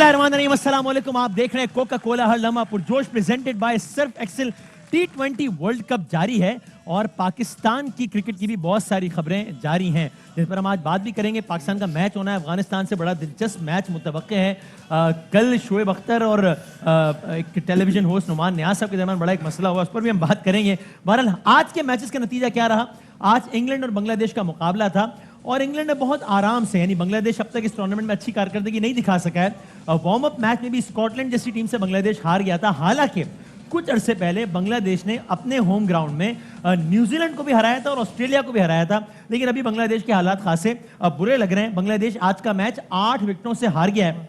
बिस्मिल्लाहिर्रहमानिर्रहीम, अस्सलाम वालेकुम। आप देख रहे हैं कोका कोला हर लम्हा पुरजोश presented by Surf Excel. T20 world cup जारी है और पाकिस्तान की क्रिकेट की भी बहुत सारी खबरें जारी हैं, जिस पर हम आज बात भी करेंगे। पाकिस्तान का मैच होना है अफगानिस्तान से, बड़ा दिलचस्प मैच मुतवक्के है। कल शोएब अख्तर और एक टेलीविजन होस्ट नुमान नियाज साहब के दरमियान बड़ा एक मसला हुआ, उस पर भी हम बात करेंगे। बहरहाल आज के मैचेस का नतीजा क्या रहा? आज इंग्लैंड और बांग्लादेश का मुकाबला था और इंग्लैंड ने बहुत आराम से, यानी बांग्लादेश अब तक इस टूर्नामेंट में अच्छी कारकर्दगी नहीं दिखा सका है। वार्म अप मैच में भी स्कॉटलैंड जैसी टीम से बांग्लादेश हार गया था। हालांकि कुछ अरसे पहले बांग्लादेश ने अपने होम ग्राउंड में न्यूजीलैंड को भी हराया था और ऑस्ट्रेलिया को भी हराया था, लेकिन अभी बांग्लादेश के हालात खासे बुरे लग रहे हैं। बांग्लादेश आज का मैच 8 विकेटों से हार गया है।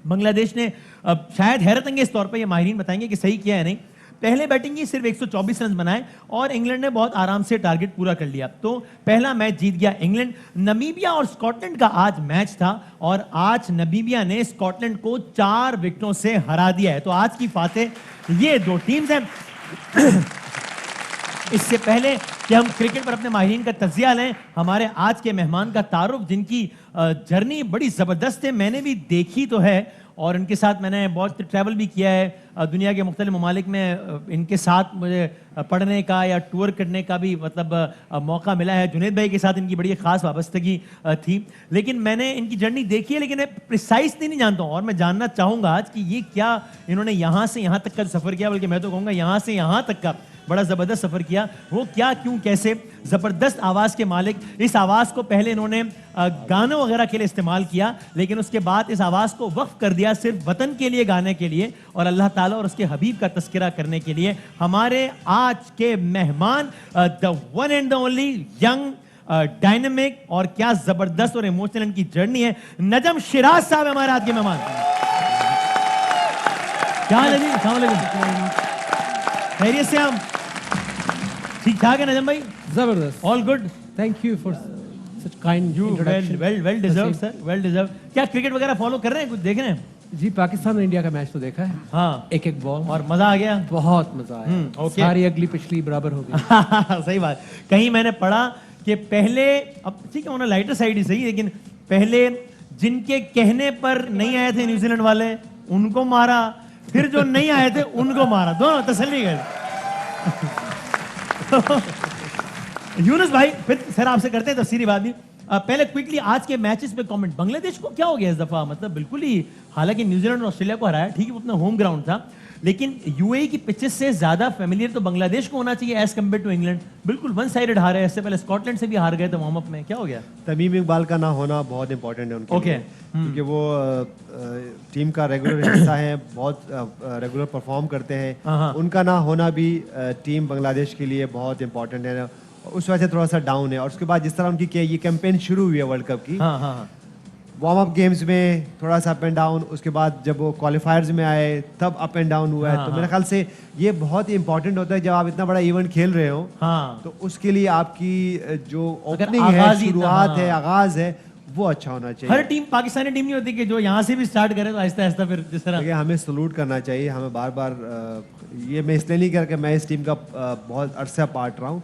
बांग्लादेश ने शायद हैरत अंगेज तौर पर, यह माहिरीन बताएंगे कि सही किया है नहीं, पहले बैटिंग की सिर्फ 124 रन बनाए और इंग्लैंड ने बहुत आराम से टारगेट पूरा कर लिया। तो पहला मैच जीत गया इंग्लैंड। नमीबिया और स्कॉटलैंड का आज मैच था और आज नमीबिया ने स्कॉटलैंड को 4 विकेटों से हरा दिया है। तो आज की फातेह ये दो टीम्स हैं। इससे पहले कि हम क्रिकेट पर अपने माहिरीन का तज्जिया लें, हमारे आज के मेहमान का तारुफ, जिनकी जर्नी बड़ी ज़बरदस्त है, मैंने भी देखी तो है और इनके साथ मैंने बहुत ट्रैवल भी किया है दुनिया के मुख्तलिफ ममालिक में। इनके साथ मुझे पढ़ने का या टूर करने का भी मतलब मौका मिला है। जुनैद भाई के साथ इनकी बड़ी खास वाबस्तगी थी, लेकिन मैंने इनकी जर्नी देखी है, लेकिन मैं प्रिसाइसली नहीं जानता हूँ और मैं जानना चाहूँगा आज कि ये क्या इन्होंने यहाँ से यहाँ तक का सफ़र किया, बल्कि मैं तो कहूँगा यहाँ से यहाँ तक का बड़ा ज़बरदस्त सफ़र किया। वो क्या, क्यों, कैसे? ज़बरदस्त आवाज़ के मालिक। इस आवाज़ को पहले इन्होंने गानों वगैरह के लिए इस्तेमाल किया, लेकिन उसके बाद इस आवाज़ को वक्फ कर दिया सिर्फ वतन के लिए गाने के लिए और अल्लाह ताला और उसके हबीब का तस्करा करने के लिए। हमारे आज के मेहमान the one and the only young dynamic और क्या ज़बरदस्त और इमोशनल इनकी जर्नी है, नजम शिराज साहब हमारे आज के मेहमान। क्या हाल है जी? खैरियत से? हम ठीक ठाक है नजम भाई? जबरदस्त, all good, thank you for such kind introduction. Well deserve sir, well deserve. क्या क्रिकेट वगैरह फॉलो कर रहे हैं, कुछ देख रहे हैं? जी, पाकिस्तान और इंडिया का मैच तो देखा है। हाँ, एक एक बॉल और मजा आ गया, बहुत मजा आया। ओके। सारी अगली पिछली बराबर हो गई। सही बात। कहीं मैंने पढ़ा कि पहले, अब ठीक है उन्हें लाइटर साइड ही सही, लेकिन पहले जिनके कहने पर नहीं आए थे न्यूजीलैंड वाले उनको मारा, फिर जो नहीं आए थे उनको मारा, दोनों तसल्ली गए। यूनुस भाई, फिर सर आपसे करते हैं तफसीरी बात भी। पहले क्विकली आज के मैचेस पे कमेंट। बांग्लादेश को क्या हो गया इस दफा? मतलब बिल्कुल ही, हालांकि न्यूजीलैंड और ऑस्ट्रेलिया को हराया, ठीक है वो अपना होम ग्राउंड था, लेकिन यूएई की पिचेस से ज्यादा फेमिलियर तो बांग्लादेश को होना चाहिए एज कम्पेयर टू इंग्लैंड। बिल्कुल वन साइडेड हारे। इससे पहले स्कॉटलैंड से भी हार गए थे वार्म अप में। क्या हो गया? तमीम इकबाल का ना होना बहुत इंपॉर्टेंट है उनके लिए, क्योंकि वो टीम का रेगुलर हिस्सा है, बहुत रेगुलर परफॉर्म करते हैं। उनका ना होना भी टीम बांग्लादेश के लिए बहुत इंपॉर्टेंट है। उस वजह से थोड़ा सा डाउन है। और उसके बाद जिस तरह उनकी ये कैंपेन शुरू हुई है वर्ल्ड कप की, वार्म अप गेम्स में थोड़ा सा अप एंड डाउन, उसके बाद जब वो क्वालिफायर्स में आए तब अप एंड डाउन हुआ है। तो मेरे ख्याल से ये बहुत ही इंपॉर्टेंट होता है जब आप इतना बड़ा इवेंट खेल रहे हो, तो उसके लिए आपकी जो ओपनिंग है, शुरुआत है, आगाज है, वो अच्छा होना चाहिए। हर टीम पाकिस्तानी टीम नहीं होती कि जो यहाँ से भी स्टार्ट करे तो आहिस्ता आहिस्ता फिर जिस तरह। हमें सलूट करना चाहिए। हमें बार बार ये मैं इसलिए नहीं करके मैं इस टीम का बहुत अरसा पार्ट रहा हूँ।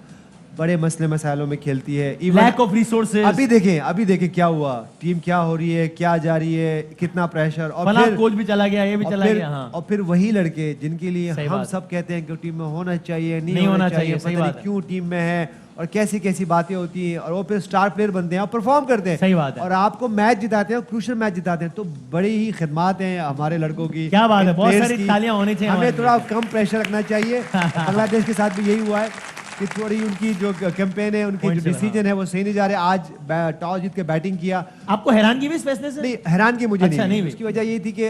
बड़े मसले मसाइलों में खेलती है, लैक ऑफ रिसोर्सेज। अभी देखें क्या हुआ, टीम क्या हो रही है, क्या जा रही है, कितना प्रेशर, और फिर कोच भी चला गया, ये भी चला गया। हाँ। और फिर वही लड़के जिनके लिए हम सब कहते हैं कि टीम में होना चाहिए, नहीं होना चाहिए, सही बात है, क्यों टीम में है और कैसी कैसी बातें होती हैं, और वो फिर स्टार प्लेयर बनते हैं और परफॉर्म करते हैं। सही बात है। और आपको मैच जिताते हैं, क्रूशियल मैच जिताते हैं। तो बड़ी ही खिदमत हैं हमारे लड़कों की। क्या बात है, बहुत सारी तालियां होनी चाहिए। हमें थोड़ा कम प्रेशर रखना चाहिए। बांग्लादेश के साथ भी यही हुआ है कि थोड़ी उनकी जो कैंपेन है, उनकी जो डिसीजन है वो सही नहीं जा रहे। आज टॉस जीत के बैटिंग किया। आपको हैरानगी भी इस फैसले से? नहीं, हैरानगी मुझे अच्छा, नहीं। उसकी वजह ये थी कि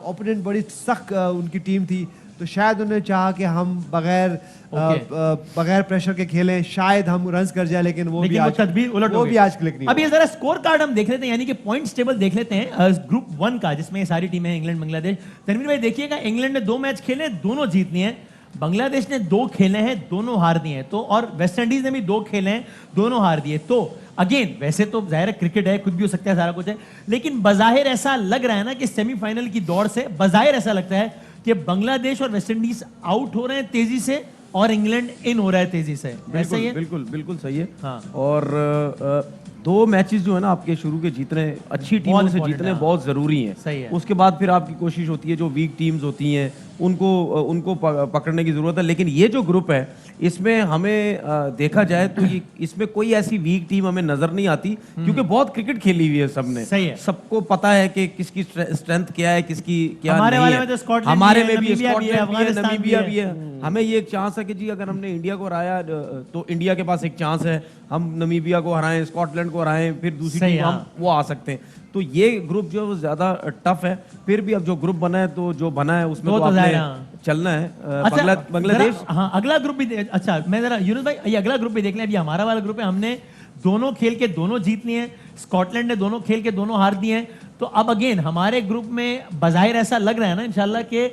ओपोनेंट बड़ी सख्त उनकी टीम थी, तो शायद उन्होंने चाहा कि हम बगैर प्रेशर के खेलें, शायद हम रन्स कर जाए, लेकिन वो भी आज क्लिक नहीं। अभी जरा स्कोर कार्ड हम देख लेते हैं, यानी कि पॉइंट्स टेबल देख लेते हैं ग्रुप 1 का, जिसमें ये सारी टीमें हैं, इंग्लैंड, बांग्लादेश। तनवीर भाई देखिएगा, इंग्लैंड ने 2 मैच खेले, दोनों जीत लिए हैं। बांग्लादेश ने 2 खेले हैं, दोनों हार दिए हैं। तो और वेस्ट इंडीज ने भी 2 खेले हैं, दोनों हार दिए। तो अगेन वैसे तो जाहिर है क्रिकेट है, कुछ भी हो सकता है, सारा कुछ है, लेकिन बजाहिर ऐसा लग रहा है ना कि सेमीफाइनल की दौड़ से बजाहिर ऐसा लगता है कि बांग्लादेश और वेस्ट इंडीज आउट हो रहे हैं तेजी से और इंग्लैंड इन हो रहा है तेजी से। वैसे ही है? बिल्कुल सही है। हाँ। और दो मैचेस जो है ना आपके शुरू के जीतने, अच्छी टीमों से important जीतने है। बहुत जरूरी हैं। सही है। उसके बाद फिर आपकी कोशिश होती है जो वीक टीम्स होती हैं उनको पकड़ने की जरूरत है। लेकिन ये जो ग्रुप है इसमें हमें देखा जाए तो ये इसमें कोई ऐसी वीक टीम हमें नजर नहीं आती, क्योंकि बहुत क्रिकेट खेली हुई है सबने। सही है। सबको पता है कि किसकी स्ट्रेंथ क्या है, किसकी क्या हमारे नहीं वाले है। में तो स्कॉटलैंड हमारे भी है, में भी नमीबिया भी है, स्कॉटलैंड भी है, अफगानिस्तान नमीबिया भी भी है। हमें ये एक चांस है कि जी अगर हमने इंडिया को हराया तो इंडिया के पास एक चांस है, हम नमीबिया को हराएं, स्कॉटलैंड को हराएं, फिर दूसरी सही टीम है। हम वो आ सकते हैं। तो ये ग्रुप जो है वो ज्यादा टफ है। फिर भी अब जो ग्रुप बना है तो जो बना है उसमें वो तो तो आपने जाहिर है। चलना है। अच्छा, बांग्लादेश जरा- हाँ, अगला ग्रुप भी अच्छा, मैं जरा यूनुस भाई ये अगला ग्रुप भी देख लें। अभी हमारा वाला ग्रुप है, हमने दोनों खेल के दोनों जीत लिए हैं, स्कॉटलैंड ने दोनों खेल के दोनों हार दिए हैं। तो अब अगेन हमारे ग्रुप में बजाहिर ऐसा लग रहा है ना इंशाल्लाह कि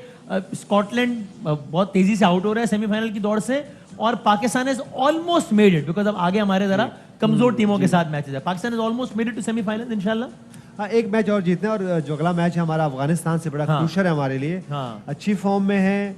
स्कॉटलैंड बहुत तेजी से आउट हो रहा है सेमीफाइनल की दौड़ से, और Pakistan is almost made it, because अब आगे हमारे जरा कमजोर टीमों के साथ मैचेस है। Pakistan is almost made it to semifinal इंशाल्लाह। हाँ, एक मैच और जीतना है, और जो अगला मैच है हमारा अफगानिस्तान से बड़ा हाँ। क्रूशल है हमारे लिए। हाँ। अच्छी फॉर्म में है,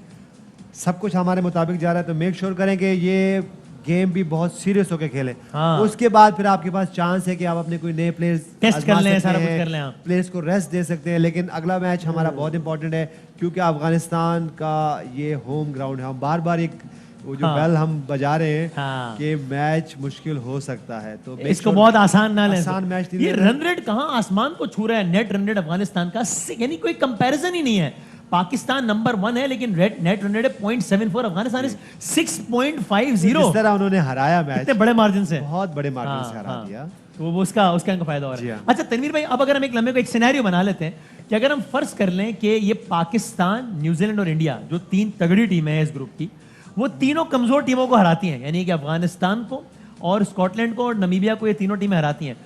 सब कुछ हमारे मुताबिक जा रहा है, तो मेक श्योर करें कि ये गेम भी बहुत सीरियस होकर खेलें। हाँ। उसके बाद फिर आपके पास चांस है कि आप अपने कोई नए प्लेयर्स टेस्ट कर लें, सारा कुछ कर लें आप। प्लेयर्स को रेस्ट दे सकते हैं। लेकिन अगला मैच हमारा बहुत इंपॉर्टेंट है, क्योंकि अफगानिस्तान का ये होम ग्राउंड है। हम बार बार एक वो जो हाँ। बेल हम बजा रहे हैं हाँ। कि मैच मुश्किल हो सकता है, तो make इसको sure- बहुत आसान ना लें। आसान मैच नहीं ये ले रहे। रन रेट कहां आसमान को छू रहा है, नेट रन रेट अफगानिस्तान का, यानी कोई कंपैरिजन ही नहीं है। पाकिस्तान नंबर 1 है, लेकिन नेट रन रेट है 0.74, अफगानिस्तान इज 6.50। जिस तरह उन्होंने हराया मैच, इतने बड़े मार्जिन से, बहुत बड़े मार्जिन से हाँ, हरा हाँ। दिया। तो वो उसका इनको फायदा हो जी रहा है। हाँ। अच्छा तनवीर भाई, अब अगर हम एक लम्बे को एक सिनेरियो बना लेते हैं कि अगर हम फर्ज कर लें कि ये पाकिस्तान, न्यूजीलैंड और इंडिया जो 3 तगड़ी टीमें हैं इस ग्रुप की, वो तीनों कमजोर टीमों को हराती हैं, यानी कि अफगानिस्तान को और स्कॉटलैंड को और नमीबिया को, ये तीनों टीमें हराती हैं।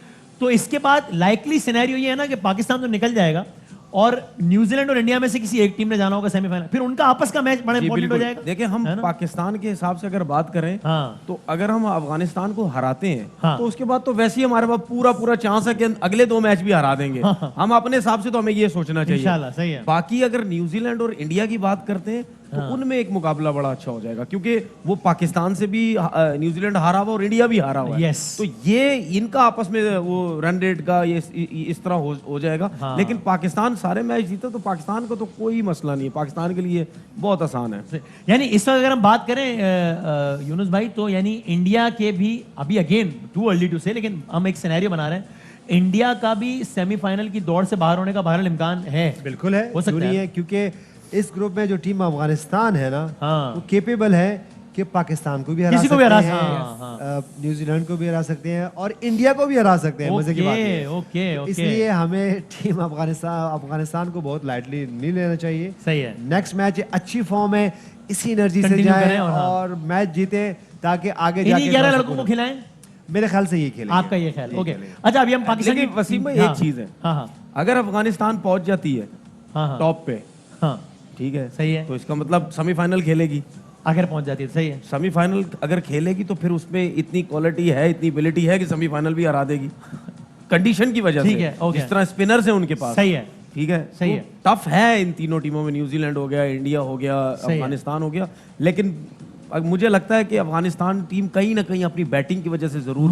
तो इसके बाद लाइकली सिनेरियो ये है ना कि पाकिस्तान तो निकल जाएगा और न्यूजीलैंड और इंडिया में से किसी एक टीम ने जाना होगा सेमीफाइनल, फिर उनका आपस का मैच बड़ा जी, इंपॉर्टेंट हो बिल्कुल। जाएगा। देखिए हम है ना? पाकिस्तान के हिसाब से अगर बात करें हाँ। तो अगर हम अफगानिस्तान को हराते हैं हाँ। तो उसके बाद तो वैसे ही हमारे पास पूरा चांस है कि अगले 2 मैच भी हरा देंगे। हाँ। हम अपने हिसाब से तो हमें ये सोचना चाहिए। इंशाल्लाह, सही है। बाकी अगर न्यूजीलैंड और इंडिया की बात करते हैं तो उनमें एक मुकाबला बड़ा अच्छा हो जाएगा, क्योंकि वो पाकिस्तान से भी न्यूजीलैंड हारा हुआ और इंडिया भी हारा हुआ है। Yes। तो ये इनका आपस में वो रन रेट का ये इस तरह हो जाएगा। हाँ। लेकिन पाकिस्तान सारे मैच जीता तो पाकिस्तान को तो कोई मसला नहीं है, पाकिस्तान के लिए बहुत आसान है। यानी इस वक्त अगर हम बात करें यूनुस भाई, तो यानी इंडिया के भी अभी अगेन टू अर्ली टू से, लेकिन हम एक सिनेरियो बना रहे हैं, इंडिया का भी सेमीफाइनल की दौड़ से बाहर होने का बहरहाल इम्कान है। बिल्कुल है, हो सकता क्यों नहीं है। है, क्योंकि इस ग्रुप में जो टीम अफगानिस्तान है ना, हाँ। वो केपेबल है कि पाकिस्तान को भी हरा किसी सकते को भी हरा हैं, हाँ, न्यूजीलैंड को भी हरा सकते हैं और इंडिया को भी हरा सकते हैं। मजे की बात है। ओके इसलिए हमें टीम अफगानिस्तान को बहुत लाइटली नहीं लेना चाहिए। सही है। नेक्स्ट मैच अच्छी फॉर्म है, इसी एनर्जी से Continue जाए करें और हाँ। और मैच जीते, ताकि आगे इन्हीं जाके 11 थोड़ा लड़कों को सुकून- खिलाएं, मेरे ख्याल से ये खेलेंगे। आपका ये ख्याल। ये ओके, खेलेंगे। अच्छा अभी हम पाकिस्तान लेकिन की वसीम भाई हाँ, एक चीज है, हाँ हाँ अगर अफगानिस्तान पहुंच जाती है हाँ टॉप पे, हाँ, ठीक है, सही है। तो इसका मतलब सेमीफाइनल खेलेगी। आखिर पहुंच जाती है, सही है। सेमीफाइनल अगर खेलेगी तो फिर उसमें इतनी क्वालिटी है, इतनी एबिलिटी है कि सेमीफाइनल भी हरा देगी, कंडीशन की वजह ठीक से। है, ओके। जिस तरह स्पिनर्स हैं उनके पास, सही है, ठीक है, सही तो है। टफ है इन तीनों टीमों में, न्यूजीलैंड हो गया, इंडिया हो गया, सही है। अफगानिस्तान हो गया। लेकिन मुझे लगता है कि अफगानिस्तान टीम कहीं ना कहीं अपनी बैटिंग की वजह से जरूर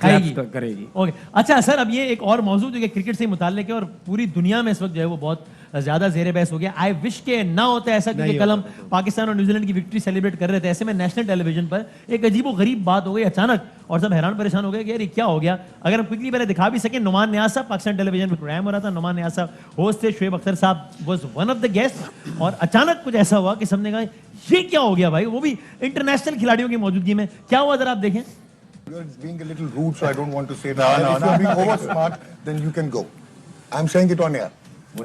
खाएगी। करेगी। ओके, अच्छा सर, अब ये एक और मौजूद जो कि क्रिकेट से मुताल्लिक है और पूरी दुनिया में इस वक्त जो है वो बहुत ज्यादा जेर बहस हो गया। आई विश के ना होता ऐसा, क्योंकि कल हम पाकिस्तान और न्यूजीलैंड की विक्ट्री सेलिब्रेट कर रहे थे, ऐसे में नेशनल टेलीविजन पर एक अजीब व गरीब बात हो गई अचानक, और सब हैरान परेशान हो गए कि यार ये क्या हो गया। अगर हम क्विकली पहले दिखा भी सकें, नुमान नियाज साहब पाकिस्तान टेलीविजन पर प्रोग्राम हो रहा था, नुमान नियाज साहब होस्ट थे, शुएब अख्तर साहब was one of the guest, और अचानक कुछ ऐसा हुआ कि सबने कहा ये क्या हो गया भाई, वो भी इंटरनेशनल खिलाड़ियों की मौजूदगी में। क्या हुआ जरा आप देखें। You're being a little rude, so I don't want to say that. If you're being over smart, then you can go. I'm saying it on air.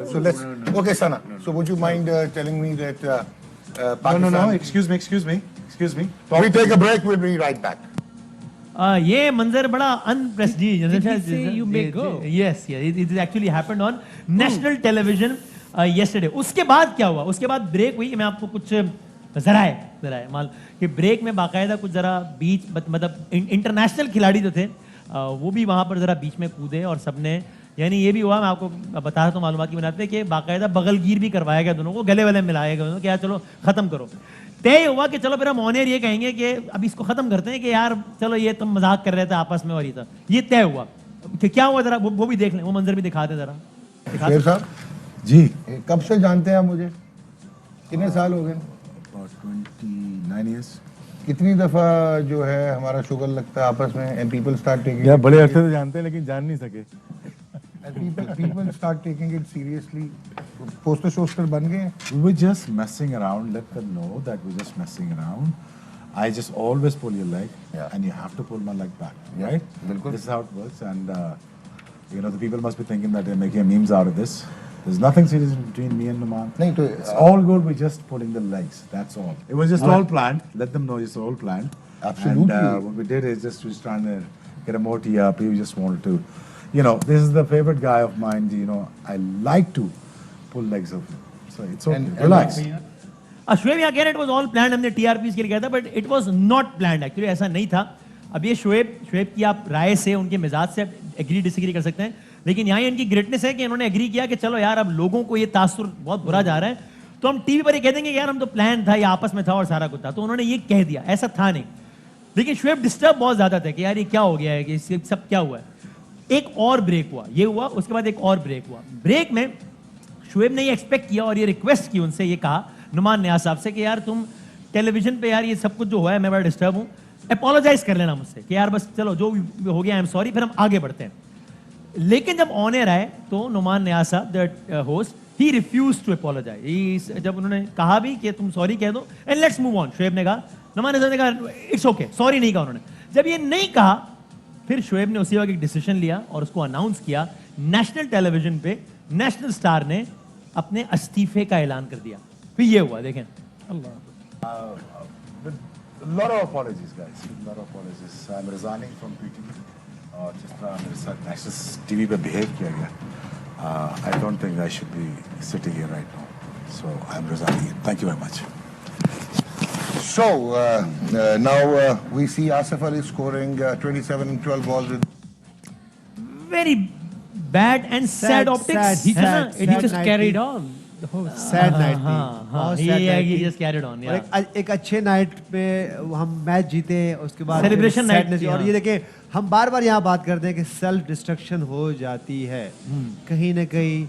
So let's. Okay, Sana. So would you mind telling me that Pakistan? No. Excuse me. We take a break. We'll be right back. ये मंजर बड़ा अनप्रेस्टीजियस। Did he say you may go? Yes, it actually happened on national television yesterday. उसके बाद क्या हुआ, उसके बाद break हुई। मैं आपको कुछ जरा है माल कि ब्रेक में बाकायदा कुछ जरा बीच मतलब इंटरनेशनल खिलाड़ी जो थे वो भी वहां पर जरा बीच में कूदे और सबने, यानी ये भी हुआ, मैं आपको बता रहा हूँ मालूमात की बुनियाद पे, कि बाकायदा बगलगीर भी करवाया गया दोनों को, गले वले मिलाया गया दोनों, कि यार चलो खत्म करो। तय हुआ कि चलो फिर हम ऑन एयर ये कहेंगे कि अब इसको खत्म करते हैं कि यार चलो ये तुम मजाक कर रहे थे आपस में और ये था, ये तय हुआ। क्या हुआ जरा वो भी देख लें, वो मंजर भी दिखा दें जरा। शेर साहब जी कब से जानते हैं आप मुझे? कितने साल हो गए? about 29 years कितनी दफा जो है हमारा शुगर लगता है आपस में and people start taking या it बड़े अरसे से जानते हैं लेकिन जान नहीं सके and people start taking it seriously. Poster शोस्टर बन गए हैं? we were just messing around, let them know that we're just messing around. I just always pull your leg Yeah. and you have to pull my leg back, Yeah, right? bilkul. This is how it works and you know the people must be thinking that they're making memes out of this. There's nothing serious between me and Numan. नहीं तो It's all good, we're just pulling the legs, that's all. It was just all planned, let them know it's all planned. Absolutely. And what we did is just we was trying to get a more TRP, we just wanted to, you know, this is the favorite guy of mine, you know, I like to pull legs of him. So it's okay, And- relax. Shoaib यहाँ कह रहे it was all planned, हमने TRP के लिए किया था, but it was not planned, actually ऐसा नहीं था। अब ये शोएब की आप राय से, उनके मिजाज से एग्री डिसएग्री कर सकते हैं, लेकिन यहाँ इनकी ग्रेटनेस है कि इन्होंने एग्री किया कि चलो यार अब लोगों को ये तासुर बहुत बुरा जा रहा है, तो हम टीवी पर ये कह देंगे यार हम तो प्लान था, ये आपस में था और सारा कुछ था, तो उन्होंने ये कह दिया, ऐसा था नहीं। लेकिन शोएब डिस्टर्ब बहुत ज्यादा थे कि यार ये क्या हो गया है, कि इससे सब क्या हुआ है। एक और ब्रेक हुआ, ये हुआ, उसके बाद एक और ब्रेक हुआ। ब्रेक में शोएब ने ये एक्सपेक्ट किया और ये रिक्वेस्ट की उनसे, ये कहा नुमान नियाज साहब से कि यार तुम टेलीविजन पे यार ये सब कुछ जो हुआ है मैं बड़ा डिस्टर्ब हूँ, अपोलोजाइज कर लेना मुझसे कि यार बस चलो जो भी हो गया आई एम सॉरी, फिर हम आगे बढ़ते हैं। लेकिन जब ऑन एयर आए तो नुमान नियाज साहब द होस्ट ही रिफ्यूज टू अपोलोजाइज। जब उन्होंने कहा भी कि तुम सॉरी कह दो and let's move on, Shoaib ने कहा, नुमान नियाज ने कहा इट्स ओके, सॉरी नहीं कहा उन्होंने। जब ये नहीं कहा फिर शोएब ने उसी वक्त एक डिसीजन लिया और उसको अनाउंस किया नेशनल टेलीविजन पे, नेशनल स्टार ने अपने इस्तीफे का ऐलान कर दिया। फिर ये हुआ, देखें A lot of apologies, guys. A lot of apologies. I'm resigning from PTV. जिस तरह मेरे साथ नेशनल टीवी पे बिहेव किया गया, I don't think I should be sitting here right now. So I'm resigning. Thank you very much. So now we see Asif Ali scoring 27 and 12 balls with very bad and sad optics, He है ना? just, he just carried on the whole. Sad night थी, हाँ, बहुत he sad night he थी। just carried on, और yeah. एक अच्छे night पे हम मैच जीते, उसके बाद Celebration फिर night sadness थी, और हाँ। ये देखें हम बार बार यहाँ बात करते हैं कि सेल्फ डिस्ट्रक्शन हो जाती है, कहीं ना कहीं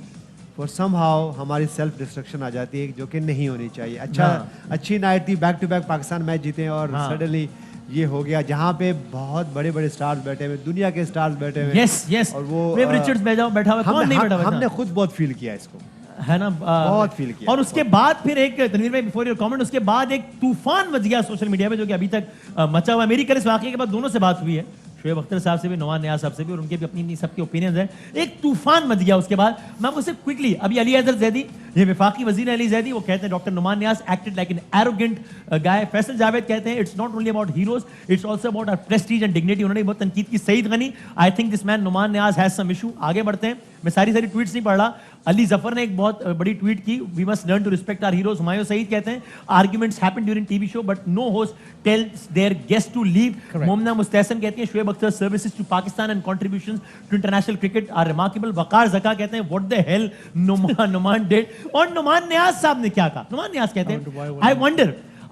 फॉर समहाउ हमारी सेल्फ डिस्ट्रक्शन आ जाती है जो कि नहीं होनी चाहिए। अच्छा अच्छी नाइट थी, back to back Pakistan match जीते और हाँ। सडनली ये हो गया जहाँ पे बहुत बड़े बड़े स्टार्स बैठे हुए, दुनिया के स्टार्स बैठे हुए। यस यस, और वो वेव रिचर्ड्स बैठा हुआ, कौन नहीं बैठा हुआ हमने था? खुद बहुत फील किया इसको, है ना, बहुत feel किया। और उसके बाद फिर एक तनवीर भाई बिफोर योर कमेंट, उसके बाद एक तूफान मच गया सोशल मीडिया पे जो कि अभी तक मचा हुआ है। मेरी कल इस वाकये के बाद दोनों से बात हुई है, शोएब अख्तर साहब से भी, नुमान नियाज साहब से भी, और उनके भी अपनी सबके ओपिनियंस हैं। एक तूफान मच गया उसके बाद। मैं आपको सिर्फ क्विकली, अभी अली अजहर जैदी, ये वफाकी वजीर अली जैदी, वो कहते हैं doctor Numan Niaz acted like an arrogant guy. Faisal Javed कहते हैं it's not only about heroes, it's also about our prestige and dignity. उन्होंने बहुत तनकीद की। Saeed Ghani, I think this man Numan Niaz has some issue. आगे बढ़ते हैं, मैं सारी ट्वीट्स नहीं पढ़ रहा। अली जफर ने एक बहुत बड़ी ट्वीट की, we must learn to respect our heroes. Humayun Saeed कहते हैं arguments happen during TV show but no host tells their guest to leave. Momina Mustehsan कहती हैं Shoaib Akhtar services to Pakistan and contributions to international cricket are remarkable. Waqar Zaka कहते हैं what the hell Numan did. और नुमान नियाज साहब ने क्या कहा? नुमान नियाज कहते हैं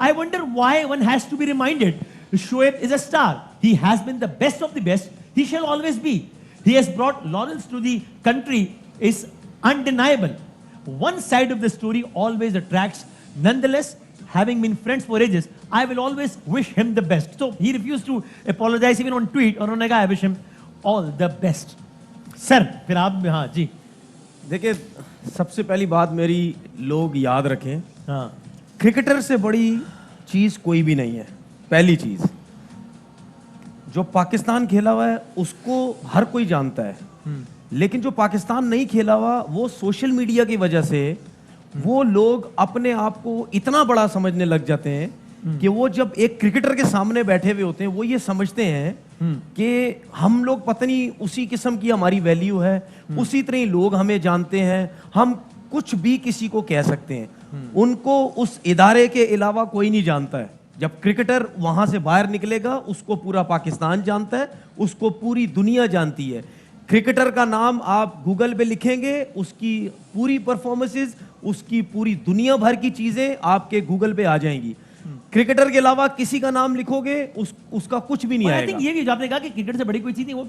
I wonder why one has to be reminded Shoaib is a star. He has been the best of the best. He shall always be. He has brought laurels to the country is undeniable. One side of the story always attracts. Nonetheless, having been friends for ages, I will always wish him the best. So he refused to apologize even on tweet. और उन्होंने कहा I wish him all the best. Sir, फिर आप, हाँ जी, देखिए सबसे पहली बात मेरी लोग याद रखें, हाँ, क्रिकेटर से बड़ी चीज कोई भी नहीं है। पहली चीज, जो पाकिस्तान खेला हुआ है उसको हर कोई जानता है, लेकिन जो पाकिस्तान नहीं खेला हुआ वो सोशल मीडिया की वजह से वो लोग अपने आप को इतना बड़ा समझने लग जाते हैं कि वो जब एक क्रिकेटर के सामने बैठे हुए होते हैं वो ये समझते हैं कि हम लोग पता नहीं उसी किस्म की हमारी वैल्यू है, उसी तरह ही लोग हमें जानते हैं, हम कुछ भी किसी को कह सकते हैं। उनको उस इदारे के अलावा कोई नहीं जानता है। जब क्रिकेटर वहां से बाहर निकलेगा उसको पूरा पाकिस्तान जानता है, उसको पूरी दुनिया जानती है। क्रिकेटर का नाम आप गूगल पे लिखेंगे, उसकी पूरी परफॉर्मेंसेस, उसकी पूरी दुनिया भर की चीजें आपके गूगल पे आ जाएंगी। क्रिकेटर के अलावा किसी का नाम लिखोगे उसका कुछ भी नहीं आई आएगा। थिंक ये भी जो आपने कहा कि क्रिकेट से बड़ी कोई चीज नहीं, वो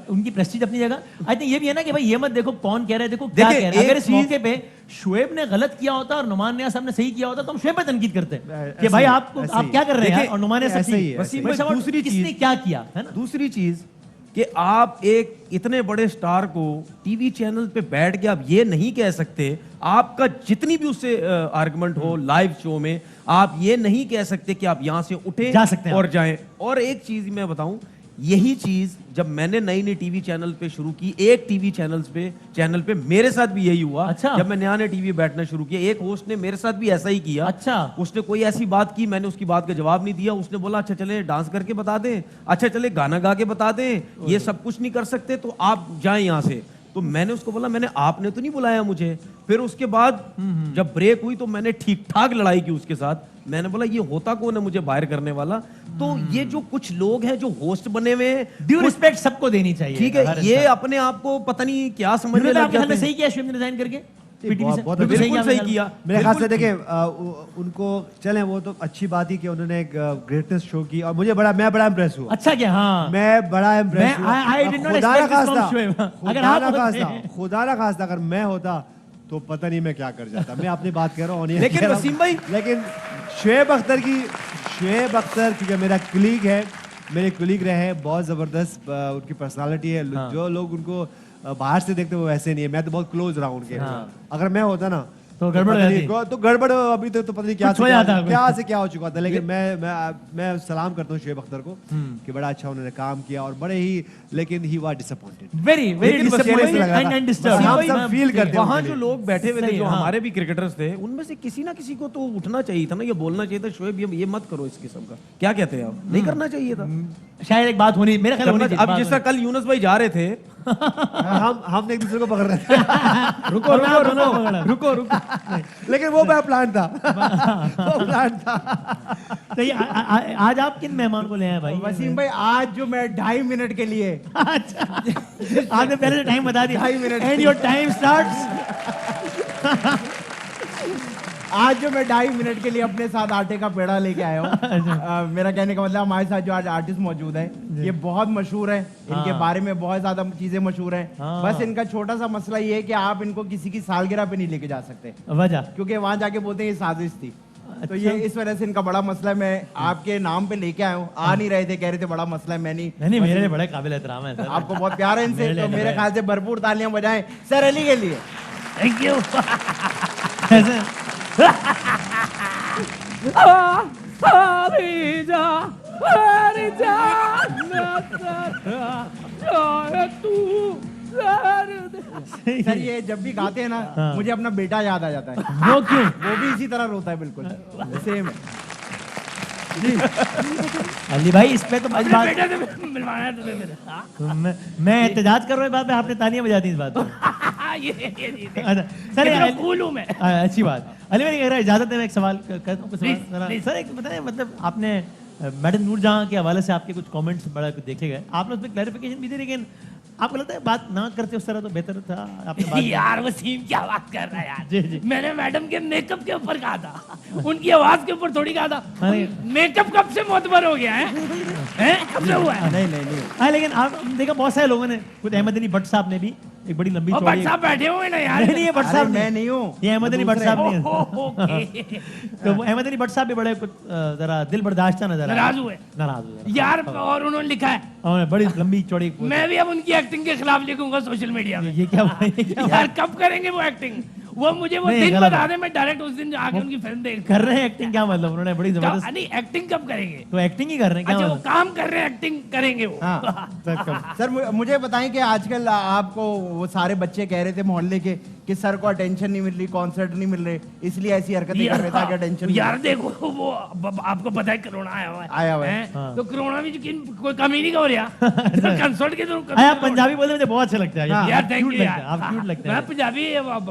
उनकी प्रेस्टीज अपनी जगह। आई थिंक ये भी है ना कि भाई ये मत देखो कौन कह रहा है, देखो क्या देखिए, कह रहा है। एक अगर इस चीज- मौके पे शुएब ने गलत किया होता और नुमान नियाज साहब ने सही किया होता तो हम शुएब पे तनकीद करते कि ऐसे भाई ही, आप ऐसे आप ही। क्या कर रहे हैं यार, देखिए, और नुमान नियाज साहब ऐसे ही ठीक। है, वसीम But भाई, about दूसरी किसने चीज- क्या किया है ना। दूसरी चीज कि आप एक इतने बड़े स्टार को टीवी चैनल पे बैठ के आप ये नहीं कह सकते, आपका जितनी भी उससे आर्गुमेंट हो लाइव शो में, आप ये नहीं कह सकते कि आप यहां से उठे जा सकते हैं और जाएं। और एक चीज मैं बताऊं, यही चीज जब मैंने नई नई टीवी चैनल पे शुरू की, एक टीवी चैनल पे मेरे साथ भी यही हुआ। अच्छा। जब मैं नया टीवी बैठना शुरू किया, एक होस्ट ने मेरे साथ भी ऐसा ही किया। अच्छा। उसने कोई ऐसी बात की, मैंने उसकी बात का जवाब नहीं दिया। उसने बोला अच्छा चले डांस करके बता दें, अच्छा चले गाना गा के बता दें, ये सब कुछ नहीं कर सकते तो आप जाएं यहाँ से। तो मैंने उसको बोला मैंने आपने तो नहीं बुलाया मुझे। फिर उसके बाद जब ब्रेक हुई तो मैंने ठीक ठाक लड़ाई की उसके साथ। मैंने बोला ये होता कौन है मुझे बाहर करने वाला। तो ये जो कुछ लोग हैं जो होस्ट बने हुए हैं, ड्यू रिस्पेक्ट सबको देनी चाहिए। ठीक हर है, ये इंसान। अपने आप को पता नहीं क्या समझने आपके लग ख्याल जाते में हैं। सही किया शुएब ने रिजाइन करके पीटीवी से? बहुत बिल्कुल बिल्कुल सही आपके किया। मेरे ख्याल से बिल्कुल। देखिए उनको चले वो तो अच्छी बात ही कि उन्होंने एक ग्रेटनेस शो की और मैं बड़ा इम्प्रेस हुआ। अच्छा क्या? हाँ, मैं बड़ा इम्प्रेस मैं- I did not expect this from Shoaib. अगर आप होते- खुदा ना खास्ता अगर मैं होता तो पता नहीं मैं क्या कर जाता। मैं अपनी बात कह रहा हूँ और लेकिन वसीम भाई- लेकिन शुएब अख्तर क्योंकि मेरा कुलीग है, मेरे कुलीग रहे हैं, बहुत जबरदस्त उनकी पर्सनालिटी है। जो लोग उनको बाहर से देखते हैं वो वैसे नहीं है। मैं तो बहुत क्लोज रहा हूँ उनके। अगर मैं होता ना तो गड़बड़ हो पता नहीं- जाती। तो गड़बड़ अभी तो पता नहीं क्या कुछ हो जाता है। क्या से क्या हो चुका था। लेकिन मैं सलाम करता हूँ शुएब अख्तर को कि बड़ा अच्छा उन्होंने काम किया और बड़े ही, लेकिन he was disappointed. Very very लेकिन वसीम भाई से लग रहा था। Disappointed and disturb. वसीम भाई सब feel करते हैं वहां उनके जो लिए। लोग बैठे हुए थे, सही जो है, हाँ। हमारे भी क्रिकेटर्स थे, उनमें से किसी ना किसी को तो उठना चाहिए था ना, ये बोलना चाहिए था शोएब ये मत करो इस किस्म का। क्या कहते हैं आप? नहीं करना चाहिए था। शायद एक बात होनी, मेरा ख्याल होनी चाहिए। अब जिस तरह कल यूनुस भाई जा रहे थे, हम एक दूसरे को पकड़ रहे थे। रुको रुको रुको रुको रुको। लेकिन वो मैं प्लान था। वो प्लान था। तो ये आज आप किन मेहमान को ले आए भाई? वसीम भाई आज जो मैं 2.5 मिनट के लिए अच्छा, आपने पहले से टाइम बता दिया। 2.5 minute. And your time starts. आज जो मैं 2.5 मिनट के लिए अपने साथ आटे का पेड़ा लेके आया हूँ। मेरा कहने का मतलब हमारे साथ जो आज आर्टिस्ट मौजूद है ये बहुत मशहूर है, इनके बारे में बहुत ज्यादा चीजें मशहूर हैं। बस इनका छोटा सा मसला ये है कि आप इनको किसी की सालगिरह पे नहीं लेके जा सकते, वजह क्योंकि वहां जाके बोलते हैं ये साजिश थी। तो ये इस वजह से इनका बड़ा मसला है। मैं आपके नाम पे लेके आया हूँ, आ नहीं रहे थे, कह रहे थे बड़ा मसला है। मैं नहीं, मेरे लिए बड़े काबिल एहतराम है सर। आपको बहुत प्यार है इनसे, मेरे तो लिए मेरे ख्याल से भरपूर तालियां बजाएं सर अली के लिए। Thank you. सर ये जब भी गाते हैं ना मुझे अपना बेटा याद आ जाता है। वो क्यों? वो भी इसी तरह रोता है, बिल्कुल सेम है। अली भाई इस पे तो बस बात तो मैं एहतजाज कर रहा हूँ इस बात पे, आपने तालियां बजा दी इस बात पे। अच्छा, सर कूल हूं मैं। अच्छी बात। अली भाई अगर इजाजत है मैं एक सवाल करता हूँ। सर एक बताएं, मतलब आपने मैडम नूरजहां के हवाले से आपके कुछ कमेंट्स बड़ा कुछ देखे गए, आपने उसमें क्लैरिफिकेशन भी दी, लेकिन आपको लगता है बात ना करते उस तरह तो बेहतर था? आपने बात यार वसीम क्या बात कर रहा है यार। जी, जी। मैंने मैडम के मेकअप के ऊपर कहा था, उनकी आवाज के ऊपर थोड़ी कहा था। अरे। मेकअप कब से मोतबर हो गया है? हैं? कब से हुआ है? नहीं हाँ, लेकिन आप देखा बहुत सारे लोगों ने, खुद अहमद अली भट्ट साहब ने भी एक बड़ी लंबी और चौड़ी भट्ट साहब बैठे हुए ना यार। नहीं, नहीं, ये भट्ट अरे साहब मैं नहीं, नहीं हूँ, ये अहमद अली भट्ट साहब नहीं है। ओके। तो वो अहमद अली भट्ट साहब भी बड़े कुछ जरा दिल बर्दाश्त नजर आए। नाराज हुए। नाराज हुए यार और उन्होंने लिखा है उन्होंने बड़ी लंबी चौड़ी मैं भी अब उनकी एक्टिंग के खिलाफ लिखूंगा सोशल मीडिया में। ये क्या हुआ? ये क्या हुआ? यार कब करेंगे वो एक्टिंग? वो मुझे वो नहीं, दिन गलत बता है। दे, मैं डायरेक्ट उस दिन आके उनकी फिल्म देख कर रहे हैं एक्टिंग, क्या मतलब? उन्होंने बड़ी जबरदस्त, नहीं एक्टिंग कब करेंगे? तो एक्टिंग ही कर रहे हैं, क्या अच्छा वो मतलब? काम कर रहे हैं, एक्टिंग करेंगे वो। सर मुझे बताएं कि आजकल आपको वो सारे बच्चे कह रहे थे मोहल्ले के कि सर को अटेंशन नहीं मिल रही, कॉन्सर्ट नहीं मिल रहे, इसलिए ऐसी हरकतें कर रहे ताकि अटेंशन यार देखो वो आपको पता है कोरोना आया हुआ है। आया हुआ है। हैं? तो कोरोना में कोई कमी नहीं हो रहा। कंसर्ट के तो अरे आप पंजाबी बोलते मुझे बहुत अच्छा लगता है यार थैंक क्यूट यू लगता यार। है, आप क्यूट लगते मैं हैं। पंजाबी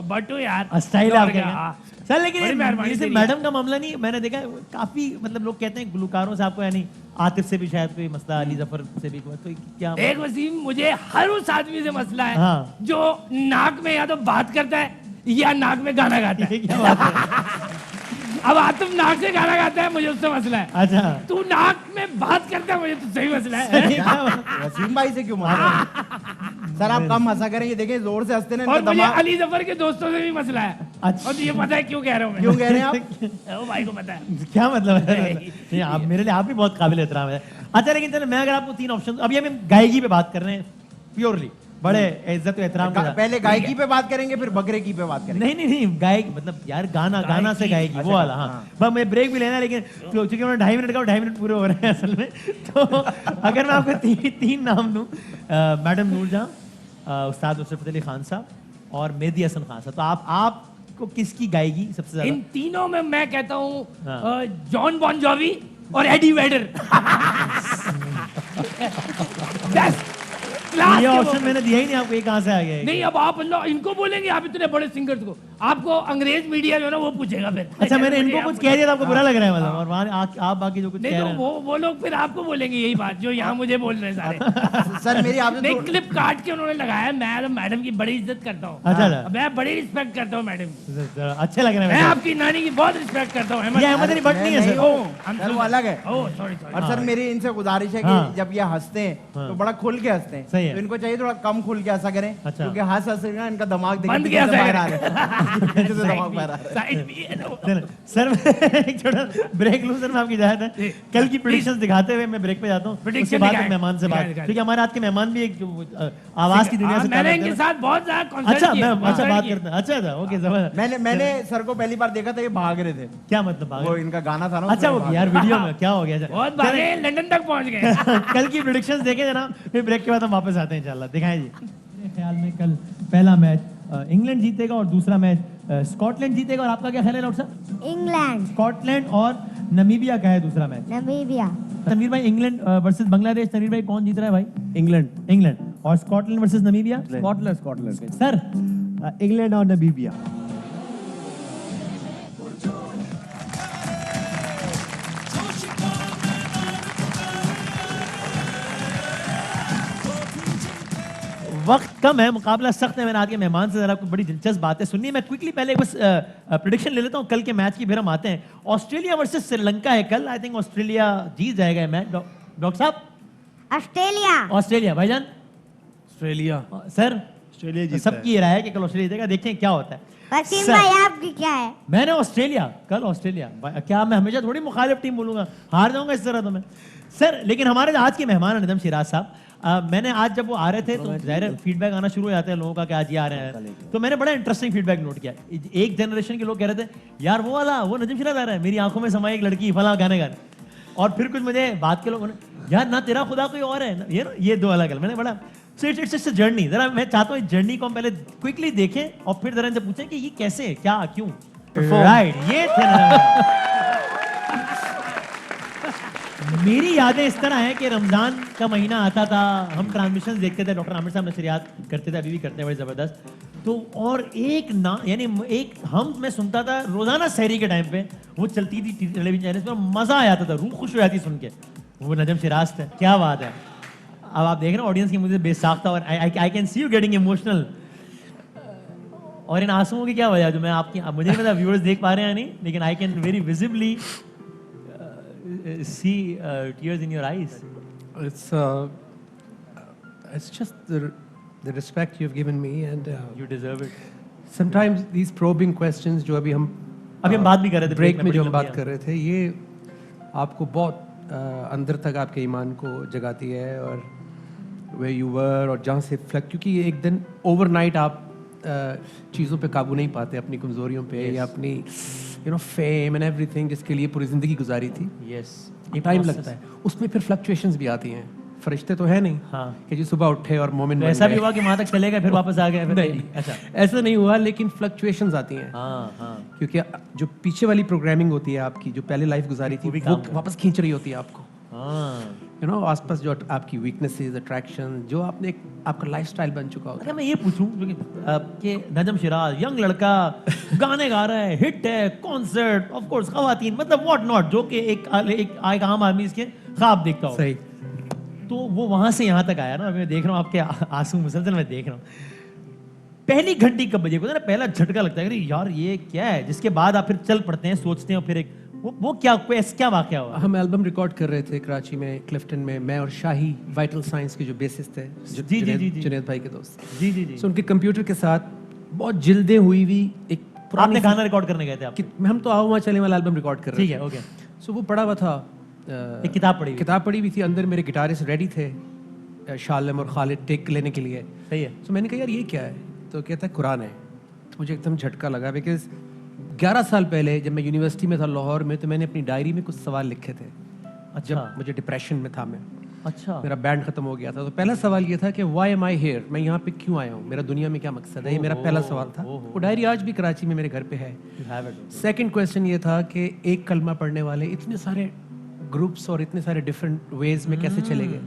बट हूँ यार। स्टाइल और आपका क्या? क्या? सर लेकिन बड़ी मेहरबानी जैसे तेरी मैडम का मामला नहीं, मैंने देखा है, काफी मतलब लोग कहते हैं गुलकारों से आपको, यानी आतिफ से भी शायद कोई मसला, अली जफर से भी कोई, तो क्या? एक वसीम मुझे हर उस आदमी से मसला है हाँ। जो नाक में या तो बात करता है या नाक में गाना गाता है। ये क्या बात है? अब तुम नाक से गाना गाता है, मुझे उससे मसला है। अच्छा तू नाक में बात करता है, मुझे तो सही मसला है। वसीम भाई से क्यों मसला? सर आप कम हंसा करें, ये देखें जोर से हंसते ना, और इनका मुझे दिमाग। अली जफर के दोस्तों से भी मसला है। अच्छा। और ये पता है क्यों कह रहा हूँ मैं? क्यों कह रहे हैं आप? ओ भाई को पता है। क्या मतलब है? नहीं, आप मेरे लिए आप भी बहुत काबिल एहतराम है। अच्छा लेकिन चलो मैं अगर आपको 3 ऑप्शन, अभी हम गायकी पे बात कर रहे हैं प्योरली, बड़े इज्जत एहतराम के साथ। पहले गायकी पे बात करेंगे, फिर बकरे की पे बात करेंगे। नहीं गायक मतलब यार गाना से गायकी वो वाला। हाँ बस मैं ब्रेक भी लेना है, लेकिन क्योंकि उन्होंने 2.5 मिनट का 2.5 मिनट पूरे हो रहे हैं असल में। तो अगर मैं आपको तीन नाम दूं, मैडम नूरजहां, उस्ताद नुसरत फतेह अली खान साहब और मेहदी हसन खान साहब, तो आपको किसकी गाएगी सबसे ज्यादा? इन तीनों में मैं कहता हूँ हाँ। जॉन बॉन जॉवी और एडी वेडर। ये ऑप्शन मैंने दिया ही नहीं आपको, ये कहाँ से आ गया? नहीं अब आप इनको बोलेंगे, आप इतने बड़े सिंगर्स को, आपको अंग्रेज मीडिया जो है ना वो पूछेगा फिर। अच्छा मैंने इनको कुछ कह दिया था, आपको बुरा लग रहा है मतलब, और वहाँ आप बाकी जो कुछ नहीं कह तो रहे हैं। वो लोग फिर आपको बोलेंगे यही बात जो यहाँ मुझे बोल रहे हैं सारे। सर मेरी आपसे नहीं क्लिप काट के उन्होंने लगाया। मैं तो मैडम की बड़ी इज्जत करता हूँ। अच्छा, अच्छा। मैं बड़ी रिस्पेक्ट करता हूँ मैडम की। अच्छे लग रहे मैं हैं। आपकी नानी की बहुत रिस्पेक्ट करता हूँ। ये अहमद अली भट्ट नहीं है सर। सर वो अलग है। Oh sorry sorry. और सर मेरी इनसे गुजारिश है हाँ। कि जब ये हंसते हैं तो बड़ा खुल के हंसते हैं। सही है। तो इनको चाहिए थोड़ा कम खुल के हंसा करें, अच्छा। क्योंकि हंस हंस ना इनका दिमाग देखिए बंद पीछे किया से बाहर आ रहा है। पीछे से दिमाग बाहर आ रहा है। साइड भी है ना। चलो, सर मैं एक छोटा ब्रेक लूं सर, मैं आपकी इजाजत है। कल की प्रेडिक्शंस दिखाते हुए मैं ब्रेक पे जाता हूँ, Prediction उसके बाद दिखाएं। एक मेहमान से बात, दिखाएं। क्योंकि हमारे आज के मेहमान भी एक आवाज की दुनिया से मैंने ताल्लुक इनके रखते हैं। साथ बहुत ज्यादा कॉन्सर्ट अच्छा किए, मैं अच्छा कॉन्सर्ट बात किए। करते हैं। अच्छा था, ओके जबरदस्त। मैंने सर को पहली बार देखा था, ये भाग रहे थे। क्या मतलब भाग वो गए? इनका गाना था ना, अच्छा उसमें वो भाग यार रहे वीडियो में क्या हो गया? बहुत भागे, लंदन तक पहुंच गए। कल की प्रेडिक्शंस देखें जनाब, फिर ब्रेक के बाद हम वापस आते हैं इंशाल्लाह। दिखाएं जी। मेरे ख्याल में कल पहला मैच इंग्लैंड जीतेगा और दूसरा मैच स्कॉटलैंड जीतेगा। और आपका क्या ख्याल है डॉक्टर साहब? इंग्लैंड, स्कॉटलैंड और नमीबिया का है दूसरा मैच। नमीबिया, तनवीर भाई इंग्लैंड वर्सेस बांग्लादेश, तनवीर भाई कौन जीत रहा है भाई? इंग्लैंड। और Scotland versus Namibia? Scotland. Sir England और नमीबिया। वक्त कम है, मुकाबला सख्त है। मैंने आज के मेहमान से जरा कुछ बड़ी दिलचस्प बातें सुननी है। मैं क्विकली पहले बस प्रेडिक्शन ले लेता हूँ कल के मैच की, फिर हम आते हैं। ऑस्ट्रेलिया वर्सेस श्रीलंका है कल। आई थिंक ऑस्ट्रेलिया जीत जाएगा ये मैच। डॉक्टर साहब? Australia, Australia. भाईजान? ऑस्ट्रेलिया। सर ऑस्ट्रेलिया जीतता सबकी ये राय है कि कल ऑस्ट्रेलिया जीतेगा, देखते हैं क्या होता है। वसीम सर, भाई आपकी क्या है? मैंने ऑस्ट्रेलिया, कल ऑस्ट्रेलिया। क्या मैं हमेशा थोड़ी मुखालिफ टीम बोलूंगा, हार जाऊंगा इस तरह तो मैं। सर लेकिन हमारे आज के मेहमान निज़म शिराज साहब, मैंने आज जब वो आ रहे थे तो ज़ाहिर फीडबैक आना शुरू हो जाता है लोगों का कि आज ये आ रहे हैं, तो मैंने बड़ा इंटरेस्टिंग फीडबैक नोट किया। एक जनरेशन के लोग कह रहे थे यार वो वाला वो नजम शिराज आ रहा है, मेरी आंखों में समाई एक लड़की फला गाने गा। और फिर कुछ मुझे बात के लोगों ने यार ना तेरा खुदा कोई और है ना, ये दो अलग अलग। मैंने बड़ा सो इट्स जर्नी। जरा मैं चाहता हूँ इस जर्नी को हम पहले क्विकली देखें और फिर जरा इनसे पूछें कि ये कैसे, क्या, क्यों। राइट, ये थे ना। मेरी यादें इस तरह हैं कि रमजान का महीना आता था, हम ट्रांसमिशन देखते थे, डॉक्टर आमिर साहब नशरियात करते थे, अभी भी करते हैं, बड़े जबरदस्त। तो और एक ना यानी एक हम मैं सुनता था रोजाना सहरी के टाइम पे, वो चलती थी टेलीविजन चैनल पर, मजा आ जाता था, रूह खुश हो जाती सुन के। वो नजम शिराज थे, क्या बात है। अब आप देख रहे हो ऑडियंस की मुझे बेसाख्ता, और I can see you getting emotional. और इन आंसुओं की क्या वजह, जो मैं आपकी, मुझे नहीं पता व्यूअर्स देख पा रहे हैं या नहीं, लेकिन I can very visibly see tears in your eyes. It's just the respect you've given me, and You deserve it. sometimes these probing questions जो अभी हम बात भी कर रहे थे ब्रेक में जो हम बड़ी बात लंबी कर रहे थे, ये आपको बहुत अंदर तक आपके ईमान को जगाती है, और where you were और जहाँ से फ्लक, क्योंकि ये एक दिन ओवरनाइट आप चीज़ों पे काबू नहीं पाते, अपनी कमजोरियों पे या अपनी फेम एंड एवरीथिंग जिसके लिए पूरी जिंदगी गुजारी थी। Yes. टाइम लगता है उसमें, फिर फ्लक्चुएशंस भी आती हैं। फरिश्ते तो है नहीं हाँ। कि जी सुबह उठे और मोमिन तो बन ऐसा भी गए। हुआ कि वहां तक चले गए फिर वापस आ गए फिर नहीं, अच्छा। ऐसा नहीं हुआ, लेकिन फ्लक्चुएशंस आती हैं। हाँ। क्योंकि जो पीछे वाली प्रोग्रामिंग होती है आपकी, जो पहले लाइफ गुजारी थी, भी वो काम कर- वापस खींच रही होती है आपको। हाँ। आसपास जो आपकी वीकनेसेस, अट्रैक्शन, जो आपने आपका लाइफस्टाइल बन चुका होता अगर मैं ये पूछूं कि नजम शिराज यंग लड़का गाने गा रहा है, हिट है, कॉन्सर्ट, ऑफ कोर्स खवातीन, मतलब व्हाट नॉट, जो कि एक आम आदमी इसके ख्वाब देखता है। हो। सही। तो वो वहां से यहाँ तक आया ना। मैं देख रहा हूँ आपके आंसू मुसलसल मैं देख रहा हूँ। पहली घंटी कब बजी? ना पहला झटका लगता है कि यार ये क्या है, जिसके बाद आप फिर चल पड़ते हैं, सोचते हैं, और फिर एक वो क्या वाकया हुआ? हम एल्बम रिकॉर्ड कर रहे थे कराची में, क्लिफ्टन में, मैं और शाही, वाइटल साइंस के जो बेसिस्ट थे, जुनैद भाई के दोस्त। जी। सो उनके कंप्यूटर के साथ बहुत जिल्दें हुई एक आपने गाना रिकॉर्ड करने गए थे आप? हम तो आओ वहाँ चले वाला एल्बम रिकॉर्ड कर रहे थे। ठीक है, ओके। सो वो पढ़ा हुआ था, एक किताब पढ़ी हुई थी। अंदर मेरे गिटारिस्ट रेडी थे, शालम और खालिद, टेक लेने के लिए। सही है। सो मैंने कहा यार ये क्या है? तो कहता है कुरान है। तो मुझे एकदम झटका लगा, बिकॉज 11 साल पहले जब मैं यूनिवर्सिटी में था लाहौर में, तो मैंने अपनी डायरी में कुछ सवाल लिखे थे। अच्छा। जब मुझे डिप्रेशन में था मैं, अच्छा, मेरा बैंड खत्म हो गया था, तो पहला सवाल ये था कि व्हाई एम आई हियर, मैं यहाँ पे क्यों आया हूँ, मेरा दुनिया में क्या मकसद है, ये मेरा पहला सवाल था। वो डायरी आज भी कराची में मेरे घर पे है। सेकंड क्वेश्चन ये था कि एक कलमा पढ़ने वाले इतने सारे ग्रुप्स और इतने सारे डिफरेंट वेज में कैसे चले गए?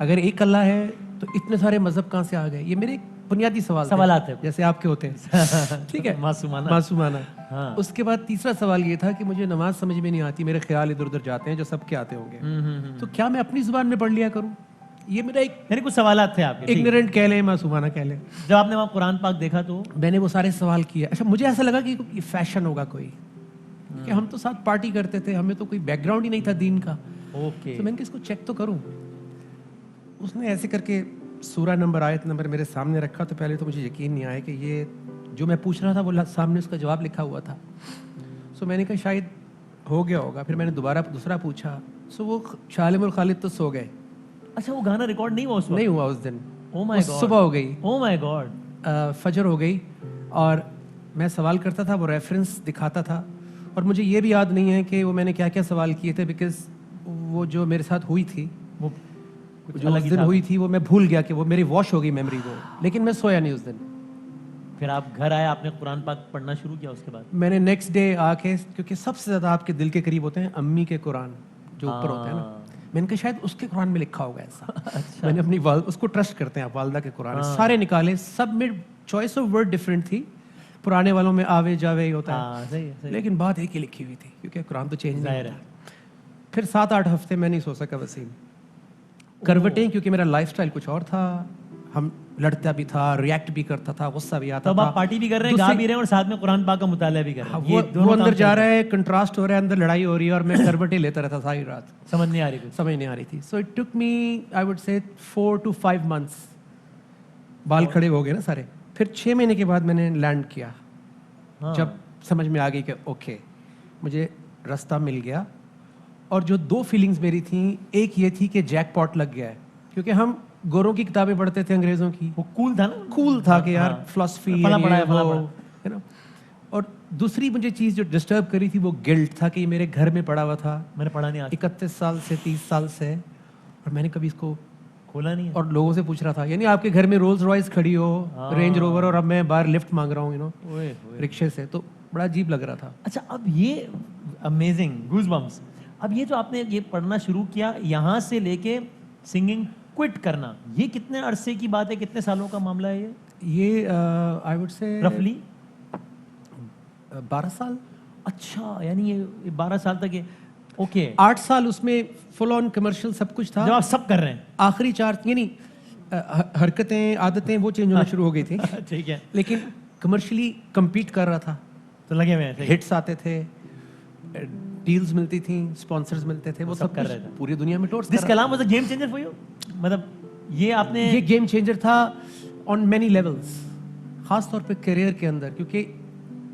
अगर एक अल्लाह है तो इतने सारे मजहब कहाँ से आ गए? ये मेरे बुनियादी सवाल थे, जैसे आपके होते हैं। ठीक है, मासूमाना। हाँ। उसके बाद तीसरा सवाल ये था कि मुझे नमाज समझ में नहीं आती, मेरे ख्याल इधर उधर जाते हैं जो सबके आते होंगे, तो क्या मैं अपनी जुबान में पढ़ लिया करूं? ये मेरा एक कुछ सवाल थे आपके, इग्नोरेंट कह ले, मासूमाना कह ले। जब आपने वहाँ कुरान पाक देखा तो मैंने वो सारे सवाल किए। अच्छा, मुझे ऐसा लगा कि ये फैशन होगा कोई, कि हम तो साथ पार्टी करते थे, हमें तो कोई बैकग्राउंड ही नहीं था दीन का। ओके। तो मैंने इसको चेक तो करूं। उसने ऐसे करके सूरा नंबर, आयत नंबर मेरे सामने रखा, तो पहले तो मुझे यकीन नहीं आया कि ये जो मैं पूछ रहा था वो सामने उसका जवाब लिखा हुआ था। सो मैंने कहा शायद हो गया होगा। फिर मैंने दूसरा पूछा। सो वो शालिम और खालिद तो सो गए। अच्छा, वो गाना रिकॉर्ड नहीं हुआ उस वक्त? नहीं हुआ उस दिन। Oh my God. सुबह हो गई। Oh my God. फजर हो गई और मैं सवाल करता था, वो रेफरेंस दिखाता था, और मुझे ये भी याद नहीं है कि वो मैंने क्या क्या सवाल किए थे, बिकॉज वो जो मेरे साथ हुई थी, वो जो उस दिन हुई थी, वो मैं भूल गया कि वो मेरी वॉश हो गई मेमोरी वो। लेकिन मैं सोया नहीं उस दिन। फिर आप घर आए, आपने कुरान पाक पढ़ना शुरू किया उसके बाद? मैंने नेक्स्ट डे आके, क्योंकि सबसे ज्यादा आपके दिल के करीब होते हैं अम्मी के कुरान जो ऊपर होते हैं ना, मैंने कहा शायद उसके कुरान में लिखा होगा ऐसा। अच्छा। मैंने अपनी उसको ट्रस्ट करते हैं आप, वालदा के कुरान सारे निकाले, सब में चॉइस ऑफ वर्ड डिफरेंट थी। पुराने वालों में आवे जावे ही होता है, सही। लेकिन बात एक ही लिखी हुई थी, क्योंकि कुरान तो चेंज नहीं होता। फिर 7-8 हफ्ते मैं नहीं सो सका वसीम। करवटें, क्योंकि मेरा लाइफस्टाइल कुछ और था, हम लड़ता भी था, रिएक्ट भी करता था, गुस्सा भी आता था। तब आप पार्टी भी कर रहे हैं, गा भी रहे हैं, और साथ में कुरान पाक का मुताला भी कर रहे हैं। वो अंदर जा रहा है, कंट्रास्ट हो रहा है, अंदर लड़ाई हो रही है, और मैं करवटें लेता रहता सारी रात। समझ नहीं आ रही थी। So it took me, I would say 4 to 5 months। बाल खड़े हो गए ना सारे। फिर 6 महीने के बाद मैंने लैंड किया। जब समझ में आ गई कि ओके, मुझे रास्ता मिल गया। और जो 2 फीलिंग्स मेरी थी, एक ये थी कि जैकपॉट लग गया है, क्योंकि हम गोरों की किताबें पढ़ते थे, अंग्रेजों की। वो कूल था ना, कूल था कि यार फिलॉसफी है ना। और दूसरी मुझे चीज जो डिस्टर्ब करी थी, वो गिल्ट था कि मेरे घर में पड़ा हुआ था, मैंने पढ़ा नहीं, 31 साल से 30 साल से, और मैंने कभी इसको खोला नहीं है। और लोगों से पूछ रहा था, यानी आपके घर में रोल्स रॉयस खड़ी हो, रेंज रोवर, और अब मैं बाहर लिफ्ट मांग रहा हूँ, रिक्शे से, तो बड़ा अजीब लग रहा था। अच्छा, अब ये अमेजिंग गूज़बम्प्स। अब ये जो आपने ये पढ़ना शुरू किया, यहाँ से लेके सिंगिंग क्विट करना, ये कितने अरसे की बात है, कितने सालों का मामला है ये आई वुड से रफली 12 साल। अच्छा, यानी ये 12 साल तक ये, ओके। 8 साल उसमें फुल ऑन कमर्शियल सब कुछ था, जब आप सब कर रहे हैं। आखिरी 4 यानी हरकतें, आदतें वो चेंज होना शुरू हो गई थी। ठीक है। लेकिन कमर्शियली कम्पीट कर रहा था, तो लगे हुए थे, हिट्स आते थे, डील्स मिलती थी, स्पॉन्सर्स मिलते थे, वो सब कर रहे थे, पूरी दुनिया में tours. This Kalam was a game changer for you? मतलब ये गेम चेंजर था ऑन मेनी लेवल्स, खास तौर पे करियर के अंदर, क्योंकि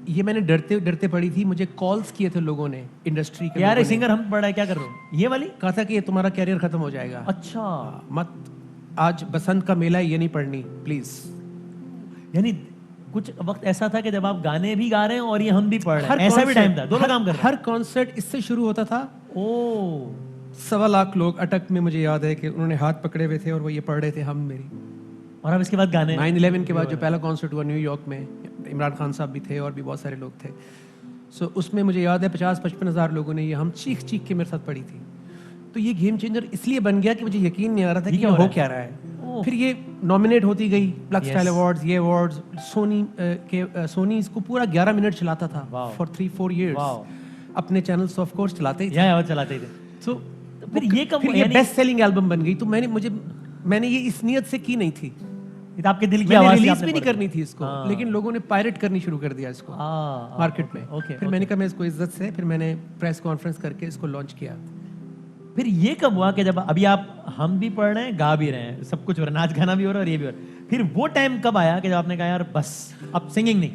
ये मैंने डरते डरते पढ़ी थी। मुझे कॉल्स किए थे लोगों ने, इंडस्ट्री के, यार सिंगर हम पढ़ा है, क्या कर रहे हो, ये वाली कहा था कि ये तुम्हारा करियर खत्म हो जाएगा। अच्छा, मत, आज बसंत का मेला ये नहीं पढ़नी प्लीज। यानी कुछ वक्त ऐसा था कि जब आप गाने भी गा रहे हैं और ये हम भी पढ़ रहे हैं, ऐसा भी टाइम था, दोनों काम कर रहे हैं। हर कॉन्सर्ट इससे शुरू होता था। ओ, 1.25 लाख लोग अटक में, मुझे याद है कि उन्होंने हाथ पकड़े हुए थे और वो ये पढ़ रहे थे हम मेरी। और अब इसके बाद गाने 9/11 के बाद जो पहला कॉन्सर्ट हुआ न्यूयॉर्क में, इमरान खान साहब भी थे और भी बहुत सारे लोग थे। सो उसमें मुझे याद है 50-55 हज़ार लोगों ने ये हम चीख चीख के मेरे साथ पढ़ी थी। तो ये गेम चेंजर इसलिए बन गया कि मुझे यकीन नहीं आ रहा था कि हो क्या रहा है। फिर ये नॉमिनेट होती गई, प्लग स्टाइल अवार्ड्स, ये अवार्ड्स, सोनी इसको पूरा 11 मिनट चलाता था फॉर 3-4 years। अपने चैनल्स ऑफ कोर्स चलाते ही थे, चलाते थे। तो फिर ये कब बेस्ट सेलिंग एल्बम बन गई। तो मैंने ये इस नियत से की नहीं थी ये तो आपके दिल की मैंने आवाज थी, रिलीज आपने भी नहीं पढ़ दी। करनी थी इसको, हाँ। लेकिन लोगों ने पायरेट करनी शुरू कर दिया इसको मार्केट में। फिर मैंने कहा मैं इसको इज्जत से, फिर मैंने प्रेस कॉन्फ्रेंस करके इसको लॉन्च किया। फिर ये कब हुआ कि जब अभी आप हम भी पढ़ रहे हैं, गा भी रहे हैं, सब कुछ हो रहा है, नाच गाना भी हो रहा है और ये भी हो रहा है, फिर वो टाइम कब आया कि जब आपने कहा यार बस अब सिंगिंग नहीं,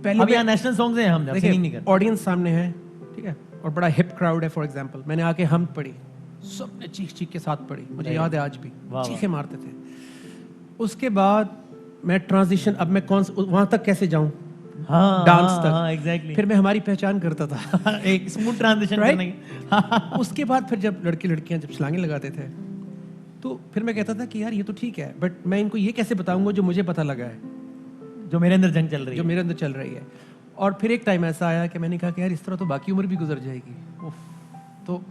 पहले अब यहाँ नेशनल सॉन्ग्स हैं, हम सिंगिंग नहीं कर। ऑडियंस सामने है, ठीक है, और बड़ा हिप क्राउड है। फॉर एग्जांपल मैंने आके हम पढ़ी, सबने चीख चीख के साथ पढ़ी, मुझे याद है आज भी, चीखें मारते थे। उसके बाद मैं ट्रांजिशन, अब मैं कौन वहां तक कैसे जाऊं, डांस तक, एग्जैक्टली। फिर मैं हमारी पहचान करता था एक स्मूथ ट्रांजिशन करने की। उसके बाद फिर जब लड़के लड़कियां जब छलांगे लगाते थे तो फिर मैं कहता था कि यार ये तो ठीक है, बट मैं इनको ये कैसे बताऊंगा जो मुझे पता लगा है, जो मेरे अंदर जंग चल रही जो है। मेरे अंदर चल रही है। और फिर एक टाइम ऐसा आया कि मैंने कहा कि यार इस तरह तो बाकी उम्र भी गुजर जाएगी, तो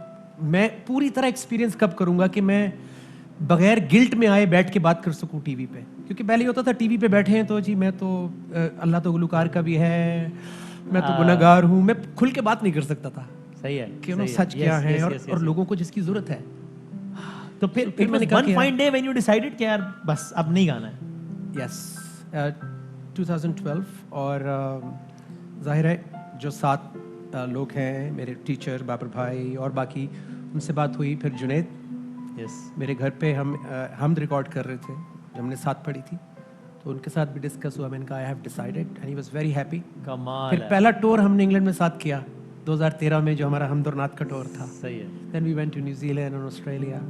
मैं पूरी तरह एक्सपीरियंस कब करूंगा कि मैं बगैर गिल्ट में आए बैठ के बात कर सकूं टीवी पे। क्योंकि पहले ये होता था टीवी पे बैठे हैं तो जी मैं तो अल्लाह तो गुलकार का भी है, मैं तो गुनहगार हूँ, मैं खुल के बात नहीं कर सकता था सही है कि ना सच क्या है और लोगों को जिसकी जरूरत है। तो फिर मैंने कहा one fine day when you decided कि यार बस अब नहीं गाना है। यस 2012 और जाहिर है जो 7 लोग हैं मेरे टीचर बाबर भाई और बाकी, उनसे बात हुई। फिर जुनैद मेरे घर पे हम रिकॉर्ड कर रहे थे जब हमने साथ पढ़ी थी, तो उनके साथ भी डिस्कस हुआ। मैंने कहा I have decided and he was very happy. कमाल फिर है। पहला टूर हमने इंग्लैंड में साथ किया 2013 में, जो हमारा हमदुरनाथ का टूर था। सही है। Then we went to New Zealand और ऑस्ट्रेलिया।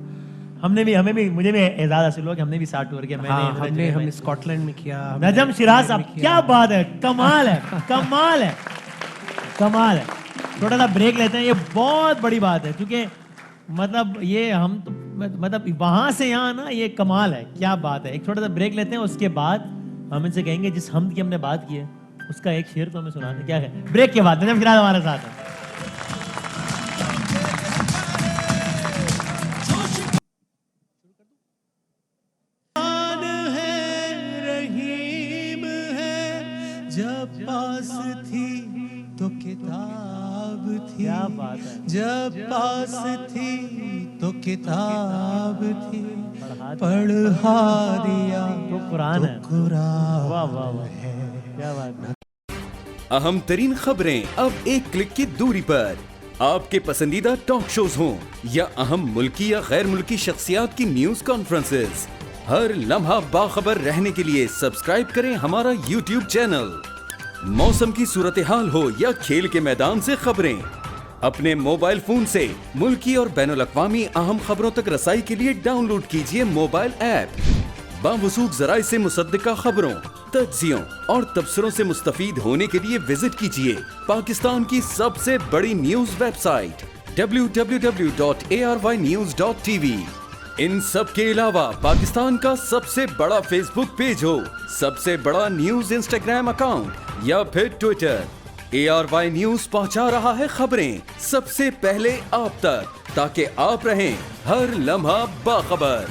मुझे भी एजाज हासिल हुआ कि हमने भी 60 टूर किया। हमने स्कॉटलैंड में किया। नजम शिराज साहब, क्या बात है, कमाल है, कमाल है, कमाल है। थोड़ा सा ब्रेक लेते हैं, ये बहुत बड़ी बात है क्योंकि मतलब ये हम तो मतलब वहां से यहाँ ना, ये कमाल है, क्या बात है। एक छोटा सा ब्रेक लेते हैं, उसके बाद हम इनसे कहेंगे जिस हमद की हमने बात की है उसका एक शेर तो हमें सुना दे। क्या है ब्रेक के बाद नजम शिराज हमारे साथ है। जब पास थी तो किताब थी, क्या बात है। जब पास थी तो किताब थी, पढ़ा दिया तो कुरान है। कुरान। वाह वाह वाह, क्या बात है। अहम तरीन खबरें अब एक क्लिक की दूरी पर। आपके पसंदीदा टॉक शोज हों या अहम मुल्की या गैर मुल्की शख्सियात की न्यूज कॉन्फ्रेंसेस, हर लम्हा बाखबर रहने के लिए सब्सक्राइब करें हमारा YouTube चैनल। मौसम की सूरत हाल हो या खेल के मैदान से खबरें, अपने मोबाइल फोन से मुल्की और बैनुल-अक़वामी अहम खबरों तक रसाई के लिए डाउनलोड कीजिए मोबाइल ऐप। बावसूख ज़राए से मुसद्दिका खबरों, तज्ज़ियों और तबसरों से मुस्तफ़ीद होने के लिए विजिट कीजिए पाकिस्तान की सबसे बड़ी न्यूज वेबसाइट www.arYnews.tv। इन सब के अलावा पाकिस्तान का सबसे बड़ा फेसबुक पेज हो, सबसे बड़ा न्यूज इंस्टाग्राम अकाउंट या फिर ट्विटर, ARY न्यूज पहुंचा रहा है खबरें सबसे पहले आप तक, ताकि आप रहें हर लम्हा बाखबर।